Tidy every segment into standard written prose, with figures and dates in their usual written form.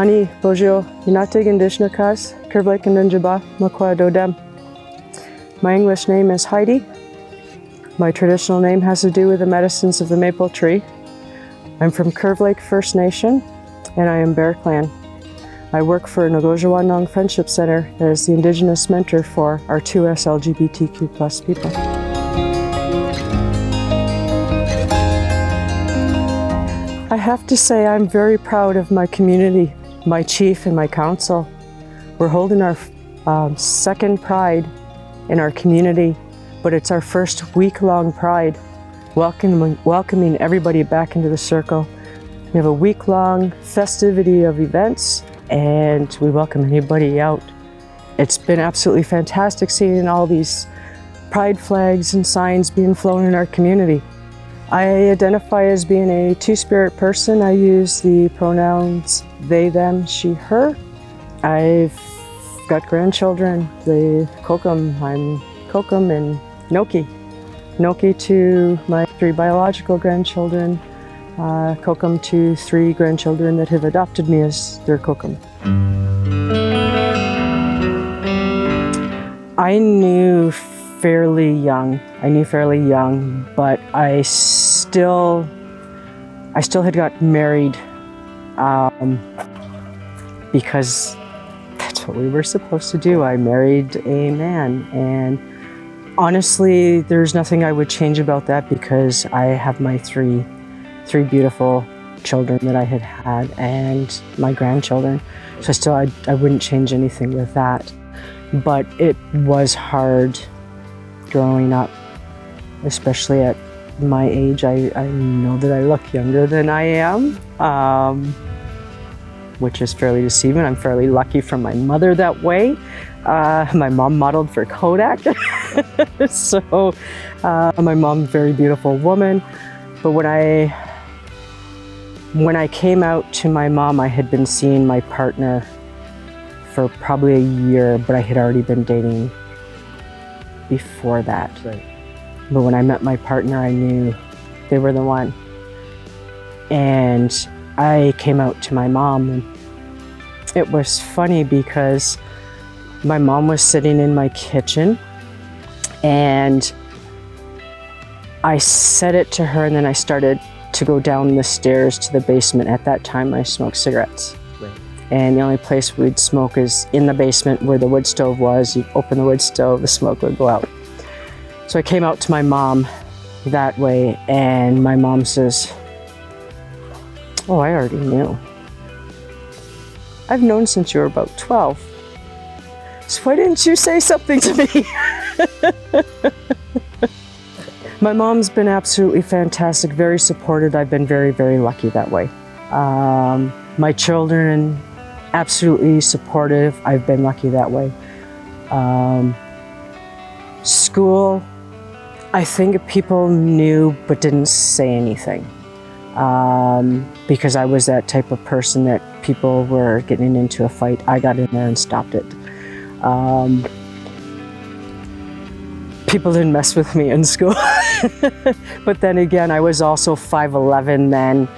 Ani Bojo Inatig Indishnakas, Kirvlik Indinjaba, Makwa Dodem. My English name is Heidi. My traditional name has to do with the medicines of the maple tree. I'm from Curve Lake First Nation, and I am Bear Clan. I work for Ngozi Friendship Center as the Indigenous mentor for our 2S LGBTQ+ people. I have to say I'm very proud of my community, my chief and my council. We're holding our second Pride in our community, but it's our first week-long Pride, welcoming everybody back into the circle. We have a week-long festivity of events, and we welcome anybody out. It's been absolutely fantastic seeing all these Pride flags and signs being flown in our community. I identify as being a two-spirit person. I use the pronouns they, them, she, her. I've got grandchildren, the Kokum. I'm Kokum and Noki. Noki to my 3 biological grandchildren, Kokum to 3 grandchildren that have adopted me as their Kokum. I knew fairly young, but I still had got married because that's what we were supposed to do. I married a man, and honestly, there's nothing I would change about that because I have my three beautiful children that I had and my grandchildren. So I wouldn't change anything with that. But it was hard growing up, especially at my age. I know that I look younger than I am, which is fairly deceiving. I'm fairly lucky from my mother that way. My mom modeled for Kodak. So my mom's a very beautiful woman. But when I came out to my mom, I had been seeing my partner for probably a year, but I had already been dating before that. Right. But when I met my partner, I knew they were the one. And I came out to my mom, and it was funny because my mom was sitting in my kitchen, and I said it to her, and then I started to go down the stairs to the basement. At that time, I smoked cigarettes. Right. And the only place we'd smoke is in the basement where the wood stove was. You'd open the wood stove, the smoke would go out. So I came out to my mom that way, and my mom says, "Oh, I already knew. I've known since you were about 12. So why didn't you say something to me?" My mom's been absolutely fantastic, very supportive. I've been very, very lucky that way. My children, absolutely supportive. I've been lucky that way. School, I think people knew but didn't say anything. Because I was that type of person that people were getting into a fight. I got in there and stopped it. People didn't mess with me in school. But then again, I was also 5'11" then.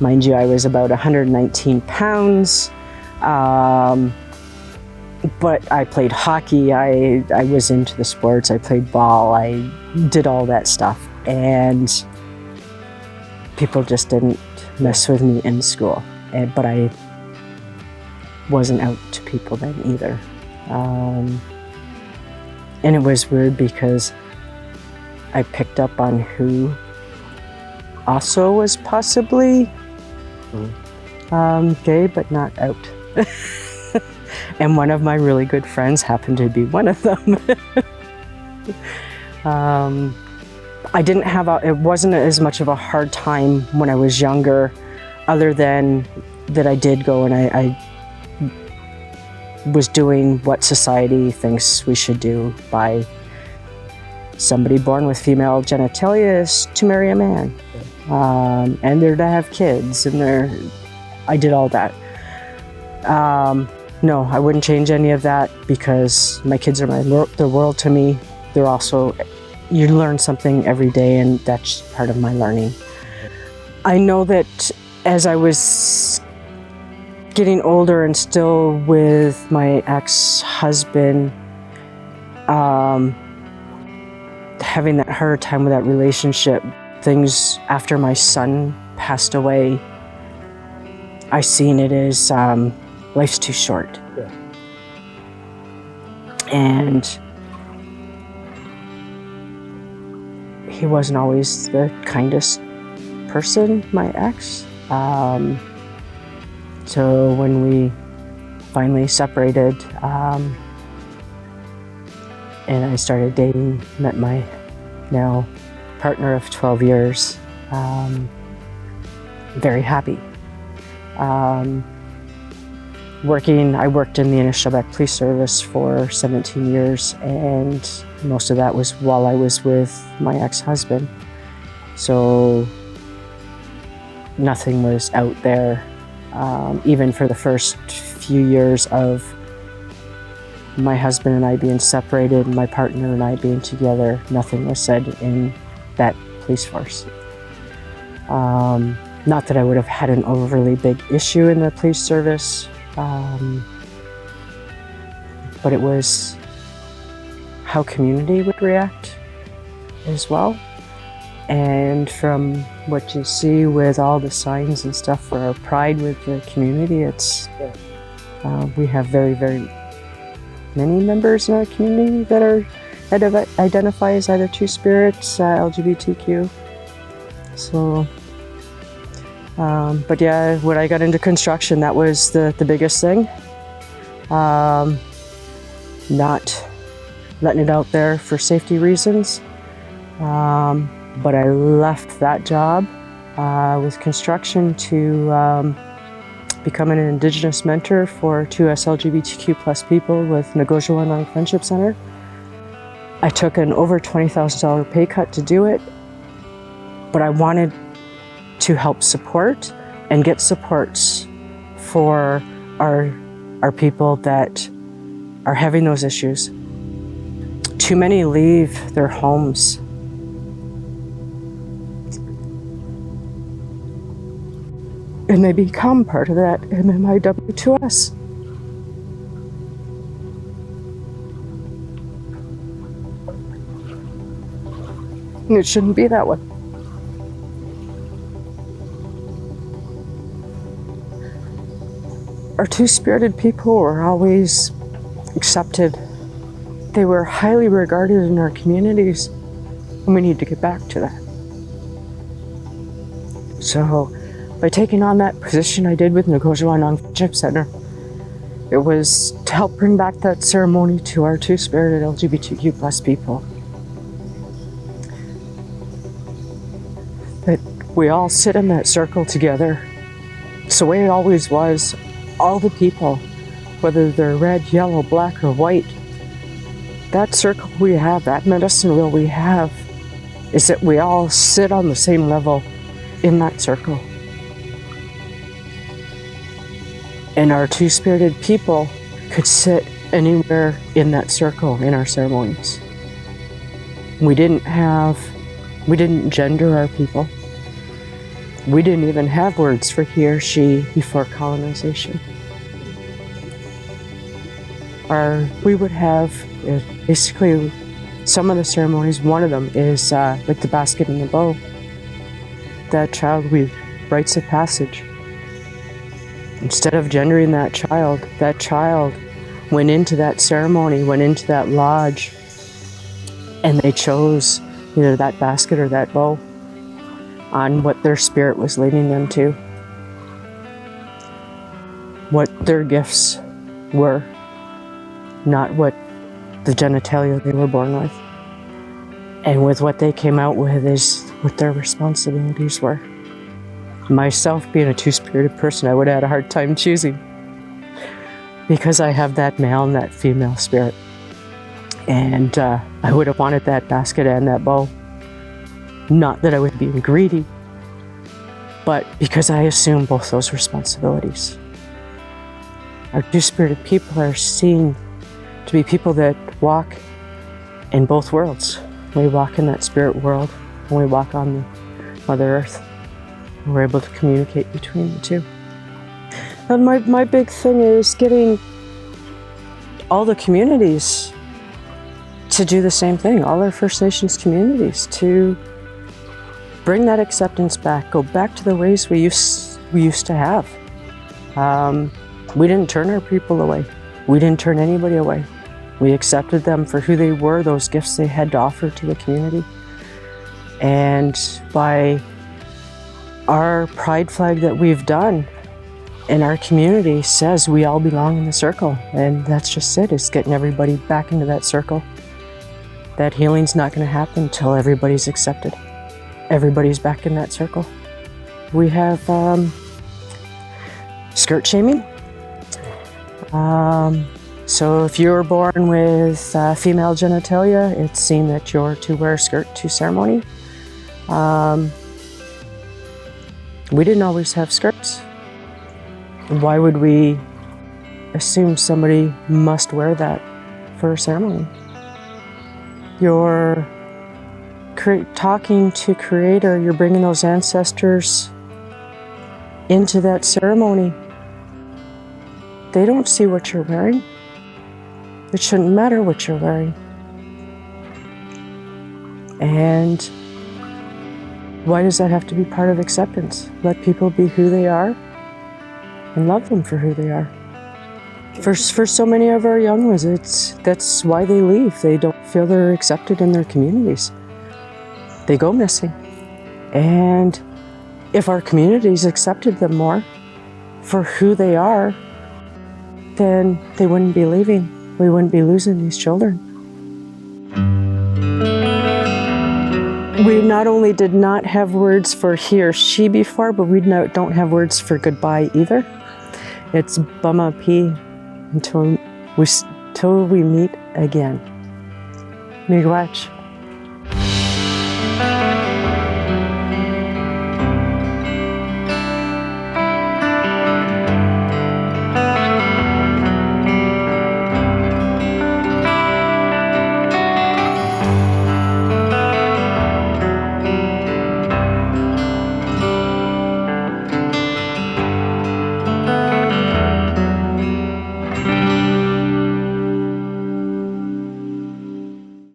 Mind you, I was about 119 pounds. But I played hockey, I was into the sports, I played ball, I did all that stuff. And people just didn't mess with me in school. But I wasn't out to people then either. And it was weird because I picked up on who also was possibly gay, but not out. And one of my really good friends happened to be one of them. I didn't have it wasn't as much of a hard time when I was younger, other than that I did go and I was doing what society thinks we should do by somebody born with female genitalia is to marry a man. And they're to have kids, and I did all that. No, I wouldn't change any of that because my kids are the world to me. They're also, you learn something every day, and that's part of my learning. I know that as I was getting older and still with my ex-husband, having that hard time with that relationship, things after my son passed away, I seen it as life's too short. Yeah. And he wasn't always the kindest person, my ex. So when we finally separated, and I started dating, met my now partner of 12 years, very happy. I worked in the Innisfil Police Service for 17 years, and most of that was while I was with my ex-husband. So nothing was out there. Even for the first few years of my husband and I being separated, my partner and I being together, nothing was said in that police force. Not that I would have had an overly big issue in the police service, but it was how community would react as well. And from what you see with all the signs and stuff for our pride with the community, we have very, very many members in our community that identify as either Two-Spirit, LGBTQ. So, but yeah, when I got into construction, that was the biggest thing. Not letting it out there for safety reasons. But I left that job with construction to become an Indigenous mentor for 2S LGBTQ+ people with Nagojawinang Friendship Center. I took an over $20,000 pay cut to do it, but I wanted to help support and get supports for our people that are having those issues. Too many leave their homes and they become part of that MMIW2S. And it shouldn't be that way. Our two-spirited people were always accepted. They were highly regarded in our communities, and we need to get back to that. So, by taking on that position I did with Nagojawinang Friendship Center, it was to help bring back that ceremony to our two-spirited LGBTQ+ people. That we all sit in that circle together. It's the way it always was. All the people, whether they're red, yellow, black, or white, that circle we have, that medicine wheel we have, is that we all sit on the same level in that circle. And our two-spirited people could sit anywhere in that circle in our ceremonies. We didn't gender our people. We didn't even have words for he or she before colonization. We would have basically some of the ceremonies. One of them is like the basket and the bow. That child, rites of passage. Instead of gendering that child went into that ceremony, went into that lodge, and they chose either that basket or that bow on what their spirit was leading them to, what their gifts were, not what the genitalia they were born with. And with what they came out with is what their responsibilities were. Myself, being a two-spirited person, I would have had a hard time choosing, because I have that male and that female spirit. And I would have wanted that basket and that bow. Not that I was being greedy, but because I assume both those responsibilities. Our two-spirited people are seen to be people that walk in both worlds. We walk in that spirit world, and we walk on the Mother Earth. We're able to communicate between the two. And my big thing is getting all the communities to do the same thing, all our First Nations communities, to bring that acceptance back, go back to the ways we used to have. We didn't turn our people away. We didn't turn anybody away. We accepted them for who they were, those gifts they had to offer to the community. And by our pride flag that we've done in our community says we all belong in the circle. And that's just it, it's getting everybody back into that circle. That healing's not going to happen until everybody's accepted. Everybody's back in that circle. We have skirt shaming. So if you were born with female genitalia, it's seen that you're to wear a skirt to ceremony. We didn't always have skirts. Why would we assume somebody must wear that for a ceremony? You're talking to Creator, you're bringing those ancestors into that ceremony. They don't see what you're wearing. It shouldn't matter what you're wearing. And why does that have to be part of acceptance? Let people be who they are and love them for who they are. For so many of our young ones, that's why they leave. They don't feel they're accepted in their communities. They go missing. And if our communities accepted them more for who they are, then they wouldn't be leaving. We wouldn't be losing these children. We not only did not have words for he or she before, but we don't have words for goodbye either. It's bama pi until we meet again. Miigwech.